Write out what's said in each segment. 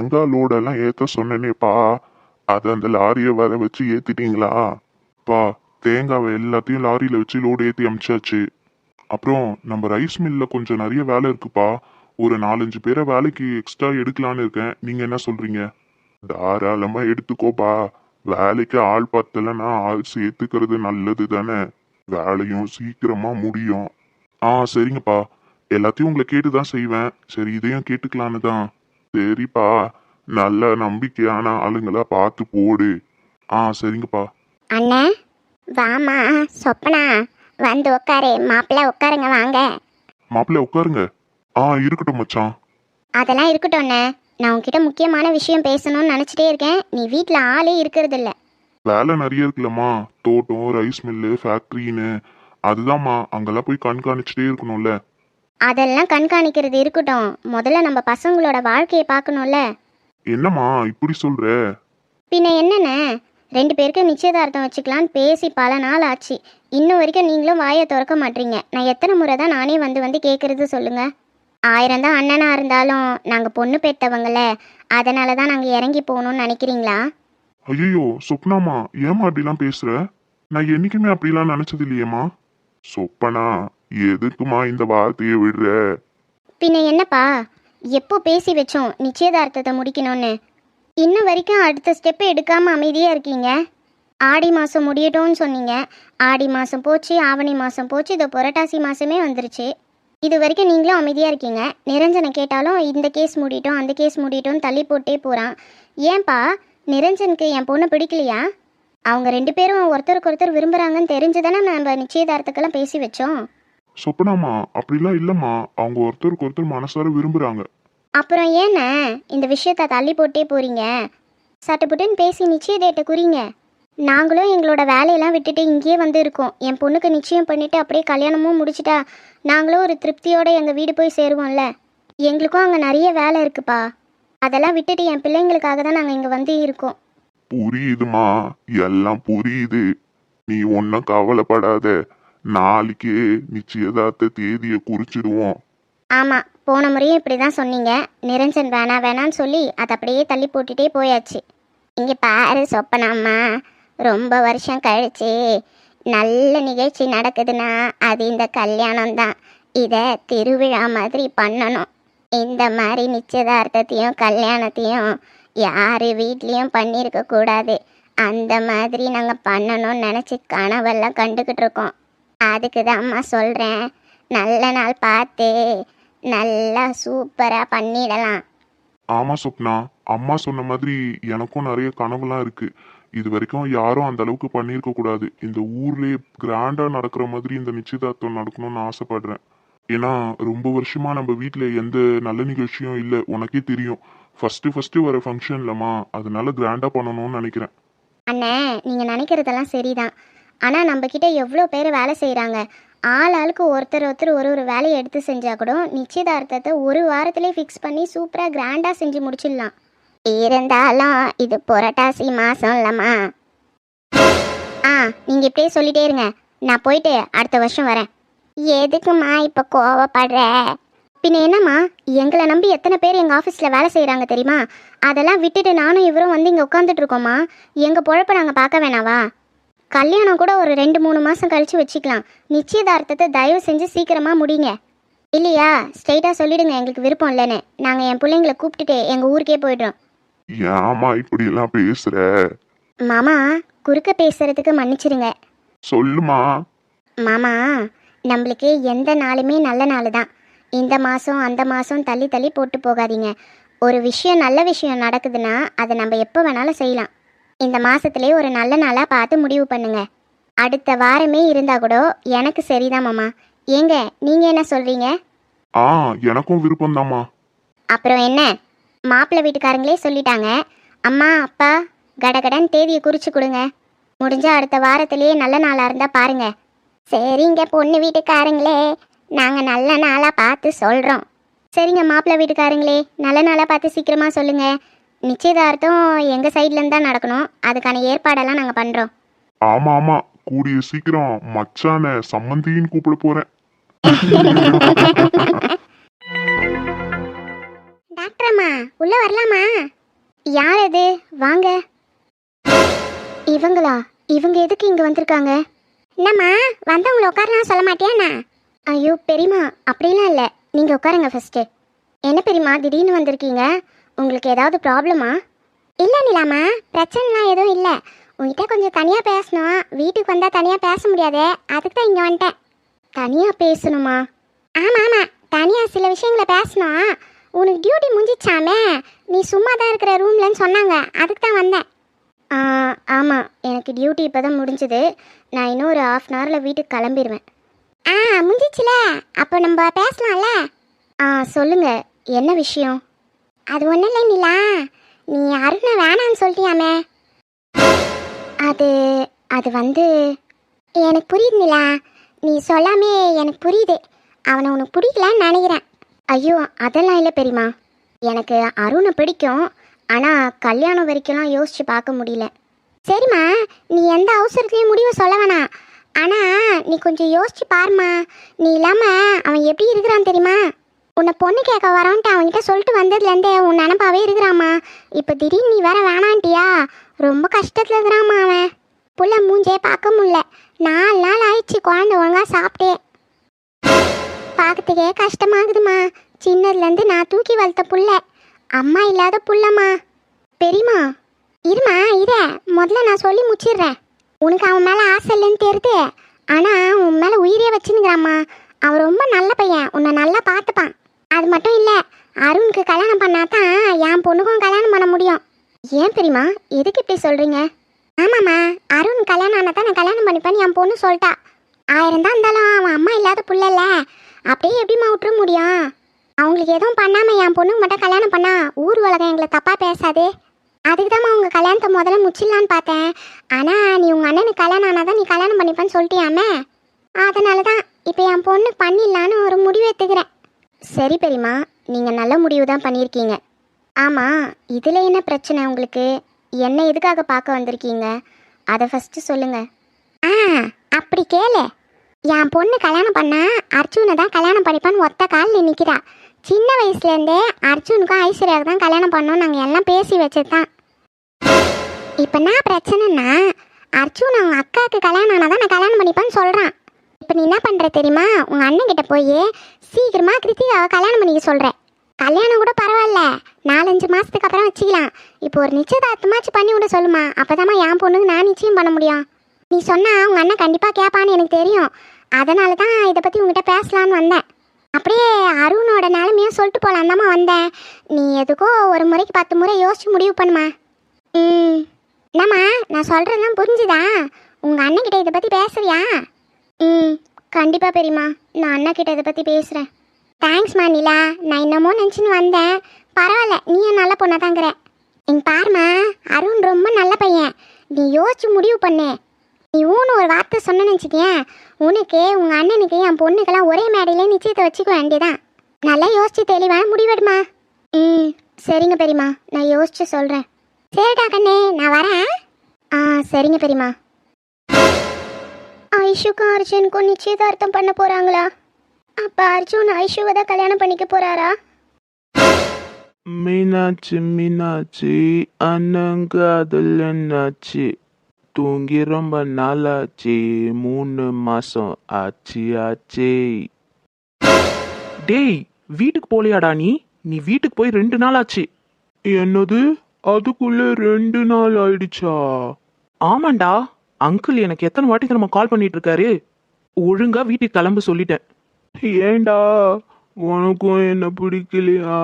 தேங்காய் லோடெல்லாம் ஏத்த சொன்னேனேப்பா, அது அந்த லாரியை வர வச்சு ஏத்திட்டீங்களா? பா, தேங்காவை எல்லாத்தையும் லாரியில வச்சு லோடு ஏத்தி அமிச்சாச்சு. அப்புறம் நம்ம ரைஸ் மில்ல கொஞ்சம் நிறைய வேலை இருக்குப்பா. ஒரு 4-5 பேரை வேலைக்கு எக்ஸ்ட்ரா எடுக்கலான்னு இருக்கேன். நீங்க என்ன சொல்றீங்க? தாராளமா எடுத்துக்கோப்பா. வேலைக்கு ஆள் பத்தலைன்னா ஆள் சேர்த்துக்கிறது நல்லது தானே. வேலையும் சீக்கிரமா முடியும். சரிங்கப்பா. எல்லாத்தையும் உங்களை கேட்டுதான் செய்வேன். சரி, இதையும் கேட்டுக்கலான்னு தான். சரிப்பா, நல்ல நம்பிக்கையான ஆளுங்களா பார்த்து போடு. சரிங்கப்பா. அண்ணா வாமா. சொப்பனா வந்து உட்காரு. மாப்பிள்ள உட்காருங்க வாங்க. மாப்பிள்ளை உட்காருங்க. இருக்கட்டும் மச்சான். அதெல்லாம் இருக்கட்டும் அண்ணே. நான் உன்கிட்ட முக்கியமான விஷயம் பேசணும்னு நினச்சிட்டே இருக்கேன். நீ வீட்டில் ஆளே இருக்கிறது இல்ல. வேலை நிறைய இருக்குல்லம்மா. தோட்டம், ரைஸ் மில்லு, ஃபேக்ட்ரின்னு. அதுதான்மா, அங்கெல்லாம் போய் கண்காணிச்சுட்டே இருக்கணும்ல. அதெல்லாம் கண்காணிக்கிறது இருக்கட்டும், முதல்ல நம்ம பசங்களோட வாழ்க்கையை பார்க்கணும்ல. என்னம்மா இப்படி சொல்ற? பின்ன என்னண்ணே, 2 பேருக்கு நிச்சயதார்த்தம் வச்சுக்கலான்னு பேசி பல நாள் ஆச்சு. இன்னும் வரைக்கும் நீங்களும் வாயை திறக்க மாட்டீங்க. நான் எத்தனை முறை தான் நானே வந்து வந்து கேட்குறது சொல்லுங்க. 1000 தான் அண்ணனாக இருந்தாலும் நாங்கள் பொண்ணு பெற்றவங்கள, அதனால தான் நாங்கள் இறங்கி போகணும்னு நினைக்கிறீங்களா? ஐயோ சொப்னாமா, ஏமா அப்படிலாம் பேசுற? நான் என்னைக்குமே அப்படிலாம் நினைச்சது இல்லையேம்மா. சொப்பனா, எதுக்குமா இந்த வார்த்தையை விடுற? பின்ன என்னப்பா, எப்போ பேசி வச்சோம் நிச்சயதார்த்தத்தை முடிக்கணும்னு? இன்னும் வரைக்கும் அடுத்த ஸ்டெப்பு எடுக்காமல் அமைதியாக இருக்கீங்க. ஆடி மாதம் முடியட்டும்னு சொன்னீங்க. ஆடி மாதம் போச்சு, ஆவணி மாதம் போச்சு, இதோ புரட்டாசி மாதமே வந்துருச்சு. இது வரைக்கும் நீங்களும் அமைதியாக இருக்கீங்க. நிரஞ்சனை கேட்டாலும் இந்த கேஸ் மூடிட்டோம், அந்த கேஸ் மூடிட்டோம்னு தள்ளி போட்டே போகிறான். ஏன்பா, நிரஞ்சனுக்கு என் பொண்ணு பிடிக்கலையா? அவங்க 2 பேரும் ஒருத்தருக்கு ஒருத்தர் விரும்புகிறாங்கன்னு தெரிஞ்சு தானே நம்ம நிச்சயதார்த்தக்கெல்லாம் பேசி வச்சோம். சொப்பனாமா, அப்படிலாம் இல்லம்மா. அவங்க ஒருத்தருக்கு ஒருத்தர் மனசார விரும்புறாங்க. அப்புறம் ஏண்ணே இந்த விஷயத்த தள்ளி போட்டே போகிறீங்க? சட்டுப்புட்டுன்னு பேசி நிச்சய டேட்டை குறிங்க. நாங்களும் எங்களோட வேலையெல்லாம் விட்டுட்டு இங்கேயே வந்து இருக்கோம். என் பொண்ணுக்கு நிச்சயம் பண்ணிவிட்டு அப்படியே கல்யாணமும் முடிச்சிட்டா நாங்களும் ஒரு திருப்தியோடு எங்கள் வீடு போய் சேருவோம்ல. எங்களுக்கும் அங்கே நிறைய வேலை இருக்குப்பா. அதெல்லாம் விட்டுட்டு என் பிள்ளைங்களுக்காக தான் நாங்கள் இங்கே வந்து இருக்கோம். புரியுதுமா, எல்லாம் புரியுது. நீ ஒன்னும் கவலைப்படாத. நாளைக்கு நிச்சயதார்த்த தேதியை குறிச்சிடுவோம். ஆமாம், போன முறையும் இப்படி தான் சொன்னீங்க. நிரஞ்சன் வேணான்னு சொல்லி அதை அப்படியே தள்ளி போட்டுட்டே போயாச்சு. இங்கே பாரு சொப்பனாம்மா, ரொம்ப வருஷம் கழிச்சு நல்ல நிகழ்ச்சி நடக்குதுன்னா அது இந்த கல்யாணம் தான். இதை திருவிழா மாதிரி பண்ணணும். இந்த மாதிரி நிச்சயதார்த்தத்தையும் கல்யாணத்தையும் யார் வீட்லேயும் பண்ணியிருக்க கூடாது. அந்த மாதிரி நாங்கள் பண்ணணும்னு நினச்சி கனவெல்லாம் கண்டுக்கிட்டு இருக்கோம். அதுக்கு தான்ம்மா சொல்கிறேன், நல்ல நாள் பார்த்து நல்லா சூப்பராக பண்ணிடலாம். ஆமா சொப்னா, அம்மா சொன்ன மாதிரி எனக்கும் நிறைய கனவுலாம் இருக்கு. இது வரைக்கும் யாரும் அந்த அளவுக்கு பண்ணியிருக்க கூடாது. இந்த ஊர்லயே கிராண்டா நடக்கிற மாதிரி இந்த நிச்சயதார்த்தம் நடக்கணும்னு ஆசைப்படுறேன். ஏன்னா ரொம்ப வருஷமா நம்ம வீட்டில் எந்த நல்ல நிகழ்ச்சியும் இல்லை, உனக்கே தெரியும். ஃபர்ஸ்ட் வர ஃபங்க்ஷன்லமா, அதனால கிராண்டா பண்ணணும்னு நினைக்கிறேன். அண்ணே, நீங்கள் நினைக்கிறதெல்லாம் சரிதான். ஆனால் நம்மக்கிட்ட எவ்வளோ பேர் வேலை செய்கிறாங்க. ஆளுக்கு ஒருத்தர் ஒரு வேலையை எடுத்து செஞ்சால் கூட நிச்சயதார்த்தத்தை ஒரு வாரத்திலே ஃபிக்ஸ் பண்ணி சூப்பராக கிராண்டாக செஞ்சு முடிச்சிடலாம். இருந்தாலும் இது புரட்டாசி மாதம் இல்லைம்மா. நீங்கள் இப்படியே சொல்லிட்டே இருங்க. நான் போயிட்டு அடுத்த வருஷம் வரேன். எதுக்குமா இப்போ கோவப்படுற? பின்ன என்னம்மா, எங்களை நம்பி எத்தனை பேர் எங்கள் ஆஃபீஸில் வேலை செய்கிறாங்க தெரியுமா? அதெல்லாம் விட்டுட்டு நானும் இவரும் வந்து இங்கே உட்காந்துட்டு இருக்கோம்மா. எங்கள் பொழப்பை நாங்கள் பார்க்க வேணாவா? கல்யாணம் கூட ஒரு 2-3 மாதம் கழித்து வச்சுக்கலாம். நிச்சயதார்த்தத்தை தயவு செஞ்சு சீக்கிரமாக முடிங்க. இல்லையா ஸ்ட்ரெயிட்டாக சொல்லிடுங்க எங்களுக்கு விருப்பம் இல்லைன்னு. நாங்கள் என் பிள்ளைங்களை கூப்பிட்டுட்டு எங்கள் ஊருக்கே போய்ட்றோம். ஏமா இப்படி எல்லாம் பேசுற? மாமா, குறுக்க பேசுறதுக்கு மன்னிச்சிருங்க. சொல்லுமா. மாமா, நம்மளுக்கு எந்த நாளுமே நல்ல நாள் தான். இந்த மாதம் அந்த மாதம் தள்ளி தள்ளி போட்டு போகாதீங்க. ஒரு விஷயம் நல்ல விஷயம் நடக்குதுன்னா அதை நம்ம எப்போ வேணாலும் செய்யலாம். இந்த மாதத்துலேயே ஒரு நல்ல நாளாக பார்த்து முடிவு பண்ணுங்க. அடுத்த வாரமே இருந்தால் கூட எனக்கு சரிதான் மாமா. ஏங்க நீங்கள் என்ன சொல்கிறீங்க? எனக்கும் விருப்பம்தாம்மா. அப்புறம் என்ன, மாப்பிள்ளை வீட்டுக்காரங்களே சொல்லிட்டாங்க. அம்மா அப்பா கடகடன் தேதியை குறித்து கொடுங்க. முடிஞ்சால் அடுத்த வாரத்திலேயே நல்ல நாளாக இருந்தால் பாருங்க. சரிங்க பொண்ணு வீட்டுக்காரங்களே, நாங்கள் நல்ல நாளாக பார்த்து சொல்கிறோம். சரிங்க மாப்பிள்ளை வீட்டுக்காரங்களே, நல்ல நாளாக பார்த்து சீக்கிரமாக சொல்லுங்கள். நிச்சயதார்த்தம் எங்கள் சைட்லேருந்து தான் நடக்கணும். அதுக்கான ஏற்பாடெல்லாம் நாங்கள் பண்ணுறோம். ஆமாம், கூடிய சீக்கிரம் மச்சான சம்மந்தின்னு கூப்பிட போகிறேன். டாக்டரம்மா உள்ள வரலாமா? யார் அது? வாங்க. இவங்களா? இவங்க எதுக்கு இங்க வந்திருக்காங்க? என்னம்மா வந்தவங்களை உட்காரலாம் சொல்ல மாட்டியாண்ணா? ஐயோ பெரியம்மா, அப்படிலாம் இல்லை, நீங்கள் உட்காருங்க ஃபஸ்ட்டு. என்ன பெரியம்மா திடீர்னு வந்திருக்கீங்க? உங்களுக்கு ஏதாவது ப்ராப்ளமா? இல்லை நிலாமா, பிரச்சனைலாம் எதுவும் இல்லை. உங்ககிட்ட கொஞ்சம் தனியாக பேசணும். வீட்டுக்கு வந்தால் தனியாக பேச முடியாதே, அதுக்கு தான் இங்கே வந்துட்டேன். தனியாக பேசணுமா? ஆமாம் ஆமாம், தனியாக சில விஷயங்களை பேசணும். உனக்கு டியூட்டி முடிஞ்சிச்சாமே, நீ சும்மா தான் இருக்கிற ரூம்லன்னு சொன்னாங்க, அதுக்கு தான் வந்தேன். ஆமாம், எனக்கு டியூட்டி இப்போ தான் முடிஞ்சுது. நான் இன்னும் ஒரு 1/2 அன் ஹவரில் வீட்டுக்கு கிளம்பிடுவேன். முடிஞ்சிச்சுல, அப்போ நம்ம பேசலாம்ல. சொல்லுங்கள், என்ன விஷயம்? அது ஒன்றும் இல்லை நிலா, நீ அருணை வேணான்னு சொல்லிட்டியாமே. அது அது வந்து எனக்கு புரியுது நிலா, நீ சொல்லாமே எனக்கு புரியுது. அவனை உனக்கு பிடிக்கலன்னு நினைக்கிறேன். ஐயோ அதெல்லாம் இல்லை பெரியம்மா, எனக்கு அருணை பிடிக்கும். ஆனால் கல்யாணம் வரைக்கும்லாம் யோசித்து பார்க்க முடியல. சரிம்மா, நீ எந்த அவசரத்துலேயும் முடிவை சொல்ல வேணாம். ஆனால் நீ கொஞ்சம் யோசிச்சு பாருமா. நீ இல்லாமல் அவன் எப்படி இருக்கிறான் தெரியுமா? உன்னை பொண்ணு கேட்க வரான்ட்டு அவன்கிட்ட சொல்லிட்டு வந்ததுலேருந்தே உன் நினப்பாவே இருக்கிறாம்மா. இப்போ திடீர்னு நீ வேற வேணான்ட்டியா? ரொம்ப கஷ்டத்தில் இருக்கிறாம்மா அவன். புள்ள மூஞ்சே பார்க்க முடியல. 4 நாள் ஆயிடுச்சு குழந்தை ஒழுங்கா சாப்பிட்டே. பார்க்கறதுக்கே கஷ்டமாகுதுமா. சின்னதுலேருந்து நான் தூக்கி வளர்த்த புள்ள, அம்மா இல்லாத புள்ளம்மா. பெரியம்மா இருமா, முதல்ல நான் சொல்லி முடிச்சிடுறேன். உனக்கு அவன் மேலே ஆசை இல்லைன்னு தெரியுது, ஆனால் உன் மேலே உயிரே வச்சுன்னுக்கிறாம்மா. அவன் ரொம்ப நல்ல பையன், உன்னை நல்லா பார்த்துப்பான். அது மட்டும் இல்லை, அருணுக்கு கல்யாணம் பண்ணாதான் என் பொண்ணுக்கும் கல்யாணம் பண்ண முடியும். ஏன் பெரியம்மா எதுக்கு இப்படி சொல்கிறீங்க? ஆமாம்மா, அருண் கல்யாணம் ஆனால் தான் நான் கல்யாணம் பண்ணிப்பேன்னு என் பொண்ணு சொல்லிட்டா. 1000 தான் இருந்தாலும் அவன் அம்மா இல்லாத புள்ளல, அப்படியே எப்படிம்மா விட்டுற முடியும்? அவங்களுக்கு எதுவும் பண்ணாமல் என் பொண்ணுக்கு மட்டும் கல்யாணம் பண்ணா ஊர் உலகம் எங்களை தப்பாக பேசாது. அதுக்கு தான் உங்கள் கல்யாணத்தை முதல்ல முச்சிடலான்னு பார்த்தேன். ஆனால் நீ உங்கள் அண்ணனுக்கு கல்யாணம் ஆனால் தான் நீ கல்யாணம் பண்ணிப்பேன்னு சொல்லிட்டியாமே, அதனால தான் இப்போ என் பொண்ணு பண்ணிடலான்னு ஒரு முடிவு எடுத்துக்கிறேன். சரி பெரியம்மா, நீங்கள் நல்ல முடிவு தான் பண்ணியிருக்கீங்க. ஆமாம், இதில் என்ன பிரச்சனை உங்களுக்கு? என்ன எதுக்காக பார்க்க வந்திருக்கீங்க? அதை ஃபஸ்ட்டு சொல்லுங்கள். அப்படி கேளு. என் பொண்ணு கல்யாணம் பண்ணா அர்ஜுனை தான் கல்யாணம் பண்ணிப்பான்னு ஒத்த காலில் நிற்கிறா. சின்ன வயசுலேருந்தே அர்ஜுனுக்கும் ஐஸ்வர்யாவுக்கு தான் கல்யாணம் பண்ணோம், நாங்கள் எல்லாம் பேசி வச்சது தான். இப்போ நான் பிரச்சனைன்னா, அர்ஜுன் அவங்க அக்காவுக்கு கல்யாணம் ஆனால் தான் நான் கல்யாணம் பண்ணிப்பேன்னு சொல்கிறான். இப்போ நீ என்ன பண்ணுற தெரியுமா? உங்கள் அண்ணன் கிட்ட போய் சீக்கிரமாக கிருத்திகாவை கல்யாணம் பண்ணிக்க சொல்கிறேன். கல்யாணம் கூட பரவாயில்ல, 4-5 மாதத்துக்கு அப்புறம் வச்சுக்கலாம். இப்போ ஒரு நிச்சயதார்த்தமாச்சு பண்ணி விட சொல்லுமா, அப்போதாம்மா என் பொண்ணுக்கு நான் நிச்சயம் பண்ண முடியும். நீ சொன்னால் உங்கள் அண்ணன் கண்டிப்பாக கேட்பான்னு எனக்கு தெரியும். அதனால தான் இதை பற்றி உங்ககிட்ட பேசலான்னு வந்தேன். அப்படியே அருணோட நிலமையும் சொல்லிட்டு போகலான் தாம்மா வந்தேன். நீ எதுக்கோ ஒரு முறைக்கு 10 முறை யோசிச்சு முடிவு பண்ணுமா. என்னம்மா நான் சொல்கிறதுலாம் புரிஞ்சுதா? உங்கள் அண்ணன்கிட்ட இதை பற்றி பேசுறியா? கண்டிப்பாக பெரியம்மா, நான் அண்ணன்கிட்ட இதை பற்றி பேசுகிறேன். தேங்க்ஸ்மா நிலா, நான் இன்னமும் நினச்சின்னு வந்தேன். பரவாயில்ல, நீயும் நல்ல பொண்ணாக தாங்கிற. எங்க பாருமா, அருண் ரொம்ப நல்ல பையன். நீ யோசிச்சு முடிவு பண்ணு. நீ ஊன்னு ஒரு வார்த்தை சொன்னேன்னு வச்சுக்கேன், உனக்கு உங்கள் அண்ணனுக்கு என் பொண்ணுக்கெல்லாம் ஒரே மேடையிலே நிச்சயத்தை வச்சுக்க வேண்டியதான். நல்லா யோசிச்சு தெளிவான முடிவெடுமா. சரிங்க பெரியம்மா, நான் யோசிச்சு சொல்கிறேன். சரிடா கண்ணே, நான் வரேன். சரிங்க பெரியம்மா. ஐஷுக்கும் அர்ஜுனுக்கும் நிச்சயதார்த்தம் பண்ண போகிறாங்களா? அப்போ அர்ஜுன் ஐஷுவை தான் கல்யாணம் பண்ணிக்க போகிறாரா? மீனாட்சி மீனாட்சி, அண்ணங்க அதில் என்னாச்சு? தூங்கி ரொம்ப நாளாச்சு, 3 மாசம் ஆச்சு ஆச்சே. டேய், வீட்டுக்கு போலியாடா நீ? நீ வீட்டுக்கு போய் 2 நாள் ஆச்சு. என்னது, அதுக்குள்ள 2 நாள் ஆயிடுச்சா? ஆமாண்டா, அங்கிள் எனக்கு எத்தனை வாட்டி நம்ம கால் பண்ணிட்டு இருக்காரு. ஒழுங்கா வீட்டுக்கு கிளம்ப சொல்லிட்டேன். ஏண்டா, உனக்கும் என்ன பிடிக்கலையா?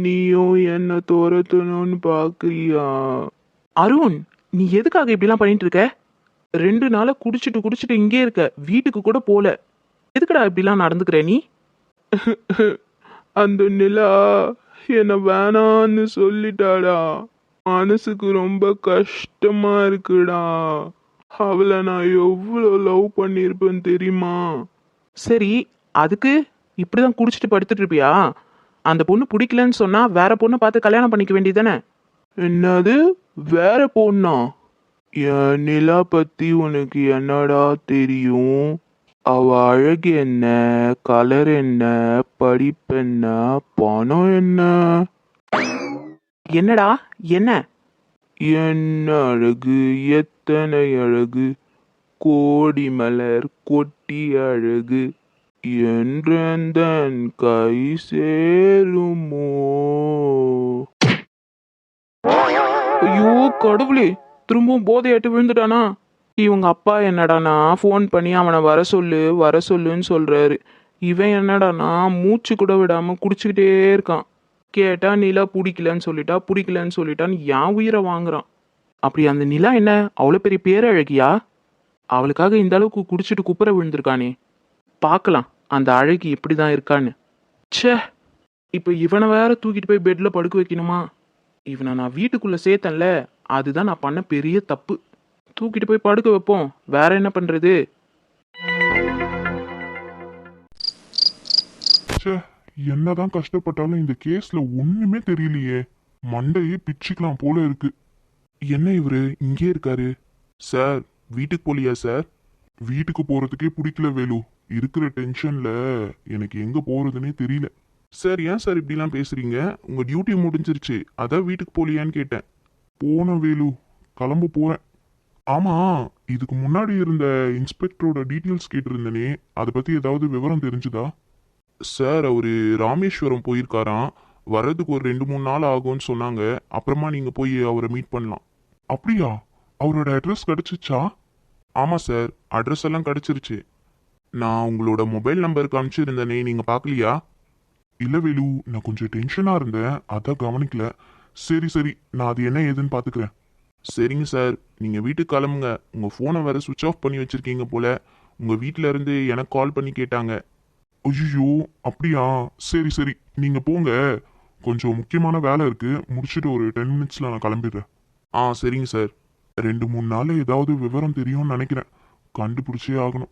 நீயும் என்ன துரத்தணும்னு பாக்குறியா? அருண், நீ எதுக்காக இப்படிலாம் பண்ணிட்டு இருக்க? 2 நாளா குடிச்சிட்டு இங்கே இருக்க, வீட்டுக்கு கூட போல. எதுக்குடா இப்படிலாம் நடந்துக்கிற நீ? அந்த நிலா என்ன வேணான்னு சொல்லிட்டாடா. மனசுக்கு ரொம்ப கஷ்டமா இருக்குடா. அவளை நான் எவ்வளோ லவ் பண்ணியிருப்பேன்னு தெரியுமா? சரி, அதுக்கு இப்படிதான் குடிச்சிட்டு படுத்துட்டு இருப்பியா? அந்த பொண்ணு பிடிக்கலன்னு சொன்னா வேற பொண்ணை பார்த்து கல்யாணம் பண்ணிக்க வேண்டியதானே? என்னது, வேற பொண்ணா? என் நிலா பத்தி உனக்கு என்னடா தெரியும்? அவ அழகு என்ன, கலர் என்ன, படிப்பு என்ன, பணம் என்ன? என்னடா என்ன? என்ன அழகு, எத்தனை அழகு, கோடி மலர் கொட்டி அழகு, என்றெந்தன் கை சேருமோ? ஐயோ கடவுளே, திரும்பவும் போதையாட்டு விழுந்துட்டானா? இவங்க அப்பா என்னடானா ஃபோன் பண்ணி அவனை வர சொல்லுன்னு சொல்றாரு. இவன் என்னடானா மூச்சு கூட விடாம குடிச்சுக்கிட்டே இருக்கான். கேட்டா நிலா பிடிக்கலன்னு சொல்லிட்டான்னு என் உயிரை வாங்குறான். அப்படி அந்த நிலா என்ன அவ்வளோ பெரிய பேரழகியா? அவளுக்காக இந்த அளவுக்கு குடிச்சிட்டு குப்புற விழுந்திருக்கானே. பார்க்கலாம் அந்த அழகி எப்படி தான் இருக்கான்னு. ச்சே, இப்போ இவனை வேற தூக்கிட்டு போய் பெட்ல படுக்க வைக்கணுமா? இவனை நான் வீட்டுக்குள்ள சேர்த்தேன்ல, அதுதான் நான் பண்ண பெரிய தப்பு. தூக்கிட்டு போய் படுக்க வைப்போம், வேற என்ன பண்றது? ச்சே, என்னதான் கஷ்டப்பட்டாலும் இந்த கேஸ்ல ஒண்ணுமே தெரியலையே. மண்டையே பிச்சுக்கலாம் போல இருக்கு. என்ன இவரு இங்கே இருக்காரு? சார், வீட்டுக்கு போலியா சார்? வீட்டுக்கு போறதுக்கே பிடிக்கல வேலு. இருக்கிற டென்ஷன்ல எனக்கு எங்க போறதுன்னே தெரியல. சார், ஏன் சார் இப்படிலாம் பேசுறீங்க? உங்க டியூட்டி முடிஞ்சிருச்சு, அதான் வீட்டுக்கு போலியான்னு கேட்டேன். போன வேலு, கிளம்ப போறேன். ஆமா, இதுக்கு முன்னாடி இருந்த இன்ஸ்பெக்டரோட டீட்டெயில்ஸ் கேட்டிருந்தனே, அதை பத்தி ஏதாவது விவரம் தெரிஞ்சுதா? சார், அவரு ராமேஸ்வரம் போயிருக்காராம். வர்றதுக்கு ஒரு 2-3 நாள் ஆகும்னு சொன்னாங்க. அப்புறமா நீங்க போய் அவரை மீட் பண்ணலாம். அப்படியா? அவரோட அட்ரஸ் கிடைச்சிச்சா? ஆமா சார், அட்ரஸ் எல்லாம் கிடைச்சிருச்சு. நான் உங்களோட மொபைல் நம்பருக்கு அனுப்பிச்சிருந்தேனே, நீங்க பார்க்கலையா? இல்ல வேலு, நான் கொஞ்சம் டென்ஷனா இருந்தேன், அதான் கவனிக்கல. சரி சரி, நான் அது என்ன ஏதுன்னு பாத்துக்கிறேன். சரிங்க சார், நீங்க வீட்டுக்கு கிளம்புங்க. உங்க போனை வேற சுவிட்ச் ஆஃப் பண்ணி வச்சிருக்கீங்க போல. உங்க வீட்ல இருந்து எனக்கு கால் பண்ணி கேட்டாங்க. ஐயோ, அப்படியா? சரி சரி, நீங்க போங்க. கொஞ்சம் முக்கியமான வேலை இருக்கு, முடிச்சுட்டு ஒரு 10 மினிட்ஸ்ல நான் கிளம்பிடுறேன். சரிங்க சார். 2-3 நாள் ஏதாவது விவரம் தெரியும்னு நினைக்கிறேன். கண்டுபிடிச்சே ஆகணும்.